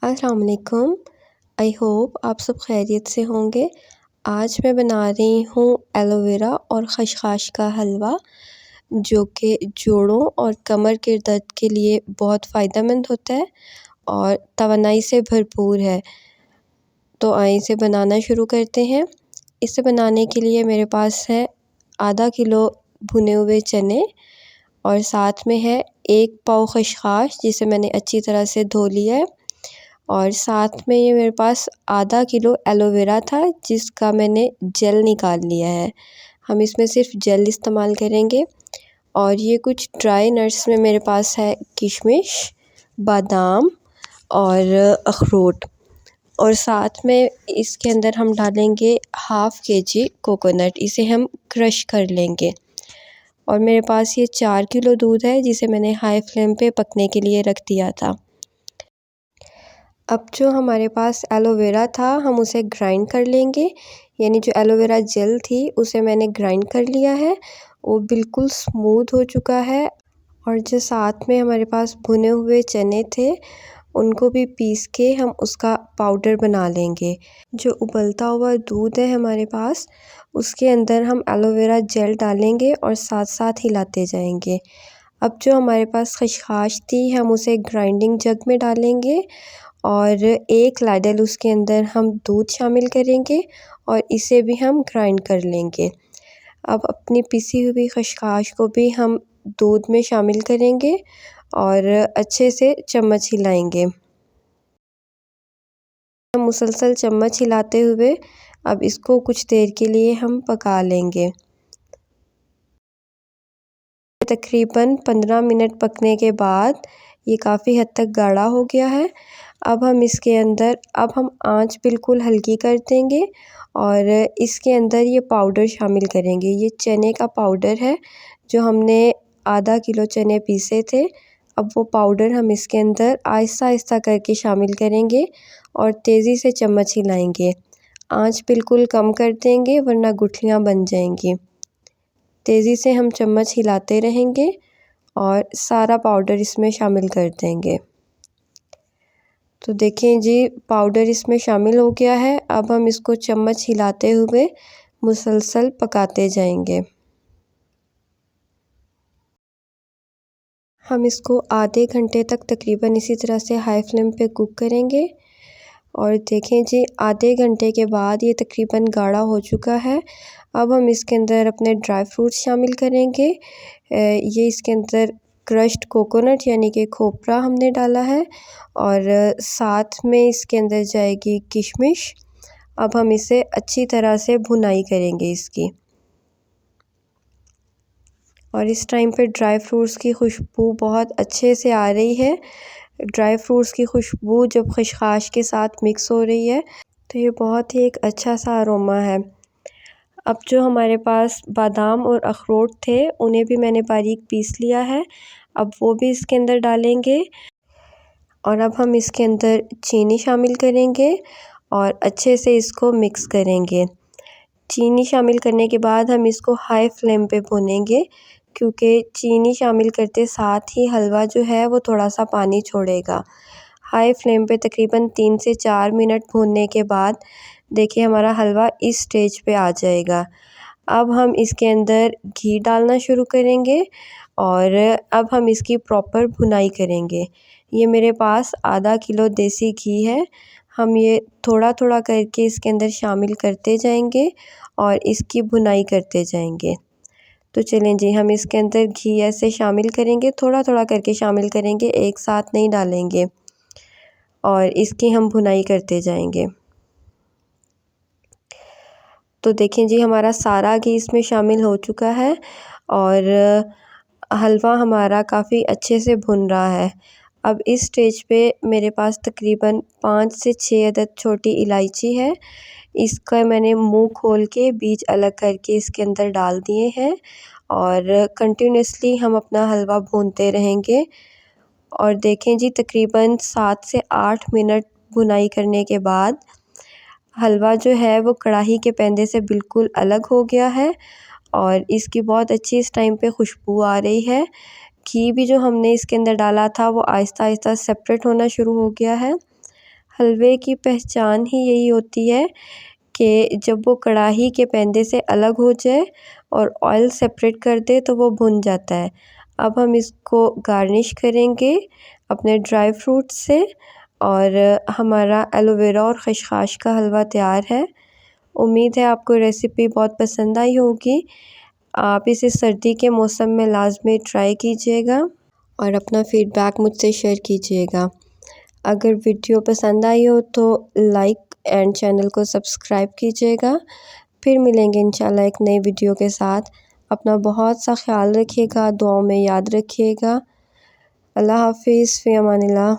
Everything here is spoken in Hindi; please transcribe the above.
अस्सलाम वालेकुम। आई होप आप सब खैरियत से होंगे। आज मैं बना रही हूँ एलोवेरा और खसखस का हलवा, जो कि जोड़ों और कमर के दर्द के लिए बहुत फ़ायदेमंद होता है और तवानाई से भरपूर है। तो आइए इसे बनाना शुरू करते हैं। इसे बनाने के लिए मेरे पास है आधा किलो भुने हुए चने और साथ में है 1 पाव खसखस, जिसे मैंने अच्छी तरह से धो लिया है। और साथ में ये मेरे पास आधा किलो एलोवेरा था, जिसका मैंने जेल निकाल लिया है। हम इसमें सिर्फ जेल इस्तेमाल करेंगे। और ये कुछ ड्राई नट्स में मेरे पास है किशमिश, बादाम और अखरोट। और साथ में इसके अंदर हम डालेंगे हाफ़ केजी कोकोनट, इसे हम क्रश कर लेंगे। और मेरे पास ये 4 किलो दूध है, जिसे मैंने हाई फ्लेम पे पकने के लिए रख दिया था। अब जो हमारे पास एलोवेरा था, हम उसे ग्राइंड कर लेंगे। यानी जो एलोवेरा जेल थी, उसे मैंने ग्राइंड कर लिया है। वो बिल्कुल स्मूथ हो चुका है। और जो साथ में हमारे पास भुने हुए चने थे, उनको भी पीस के हम उसका पाउडर बना लेंगे। जो उबलता हुआ दूध है हमारे पास, उसके अंदर हम एलोवेरा जेल डालेंगे और साथ साथ हिलाते जाएंगे। अब जो हमारे पास खसखस थी, हम उसे ग्राइंडिंग जग में डालेंगे और एक लाडल उसके अंदर हम दूध शामिल करेंगे और इसे भी हम ग्राइंड कर लेंगे। अब अपनी पिसी हुई खसखस को भी हम दूध में शामिल करेंगे और अच्छे से चम्मच हिलाएंगे। हम मुसलसल चम्मच हिलाते हुए अब इसको कुछ देर के लिए हम पका लेंगे। तकरीबन 15 मिनट पकने के बाद ये काफ़ी हद तक गाढ़ा हो गया है। अब हम आंच बिल्कुल हल्की कर देंगे और इसके अंदर ये पाउडर शामिल करेंगे। ये चने का पाउडर है, जो हमने आधा किलो चने पीसे थे। अब वो पाउडर हम इसके अंदर आहिस्ता आहिस्ता करके शामिल करेंगे और तेज़ी से चम्मच हिलाएंगे। आंच बिल्कुल कम कर देंगे, वरना गुठलियाँ बन जाएंगी। तेज़ी से हम चम्मच हिलाते रहेंगे और सारा पाउडर इसमें शामिल कर देंगे। तो देखें जी, पाउडर इसमें शामिल हो गया है। अब हम इसको चम्मच हिलाते हुए मुसलसल पकाते जाएंगे। हम इसको आधे घंटे तक तकरीबन इसी तरह से हाई फ्लेम पे कुक करेंगे। और देखें जी, आधे घंटे के बाद ये तकरीबन गाढ़ा हो चुका है। अब हम इसके अंदर अपने ड्राई फ्रूट्स शामिल करेंगे। ये इसके अंदर क्रश्ड कोकोनट यानी कि खोपरा हमने डाला है और साथ में इसके अंदर जाएगी किशमिश। अब हम इसे अच्छी तरह से भुनाई करेंगे इसकी। और इस टाइम पे ड्राई फ्रूट्स की खुशबू बहुत अच्छे से आ रही है। ड्राई फ्रूट्स की खुशबू जब खसखस के साथ मिक्स हो रही है, तो ये बहुत ही एक अच्छा सा अरोमा है। अब जो हमारे पास बादाम और अखरोट थे, उन्हें भी मैंने बारीक पीस लिया है। अब वो भी इसके अंदर डालेंगे और अब हम इसके अंदर चीनी शामिल करेंगे और अच्छे से इसको मिक्स करेंगे। चीनी शामिल करने के बाद हम इसको हाई फ्लेम पे भूनेंगे, क्योंकि चीनी शामिल करते साथ ही हलवा जो है वो थोड़ा सा पानी छोड़ेगा। हाई फ्लेम पे तकरीबन 3 से 4 मिनट भूनने के बाद देखिए हमारा हलवा इस स्टेज पे आ जाएगा। अब हम इसके अंदर घी डालना शुरू करेंगे और अब हम इसकी प्रॉपर भुनाई करेंगे। ये मेरे पास आधा किलो देसी घी है। हम ये थोड़ा थोड़ा करके इसके अंदर शामिल करते जाएंगे और इसकी भुनाई करते जाएंगे। तो चलें जी, हम इसके अंदर घी ऐसे शामिल करेंगे, थोड़ा थोड़ा करके शामिल करेंगे, एक साथ नहीं डालेंगे और इसकी हम भुनाई करते जाएंगे। तो देखें जी, हमारा सारा घी इसमें शामिल हो चुका है और हलवा हमारा काफ़ी अच्छे से भुन रहा है। अब इस स्टेज पे मेरे पास तकरीबन 5 से 6 अदद छोटी इलायची है। इसका मैंने मुंह खोल के बीज अलग करके इसके अंदर डाल दिए हैं और कंटिन्यूसली हम अपना हलवा भूनते रहेंगे। और देखें जी, तकरीबन 7 से 8 मिनट भुनाई करने के बाद हलवा जो है वो कढ़ाई के पैंदे से बिल्कुल अलग हो गया है और इसकी बहुत अच्छी इस टाइम पे खुशबू आ रही है। घी भी जो हमने इसके अंदर डाला था, वो आहिस्ता आहिस्ता सेपरेट होना शुरू हो गया है। हलवे की पहचान ही यही होती है कि जब वो कढ़ाई के पैंदे से अलग हो जाए और ऑयल सेपरेट कर दे तो वो भुन जाता है। अब हम इसको गार्निश करेंगे अपने ड्राई फ्रूट से और हमारा एलोवेरा और खसखस का हलवा तैयार है। उम्मीद है आपको रेसिपी बहुत पसंद आई होगी। आप इसे सर्दी के मौसम में लाजमी ट्राई कीजिएगा और अपना फीडबैक मुझसे शेयर कीजिएगा। अगर वीडियो पसंद आई हो तो लाइक एंड चैनल को सब्सक्राइब कीजिएगा। फिर मिलेंगे इंशाल्लाह एक नई वीडियो के साथ। अपना बहुत सा ख्याल रखिएगा, दुआओं में याद रखिएगा। अल्लाह हाफिज़, फ़ी अमानिल्लाह।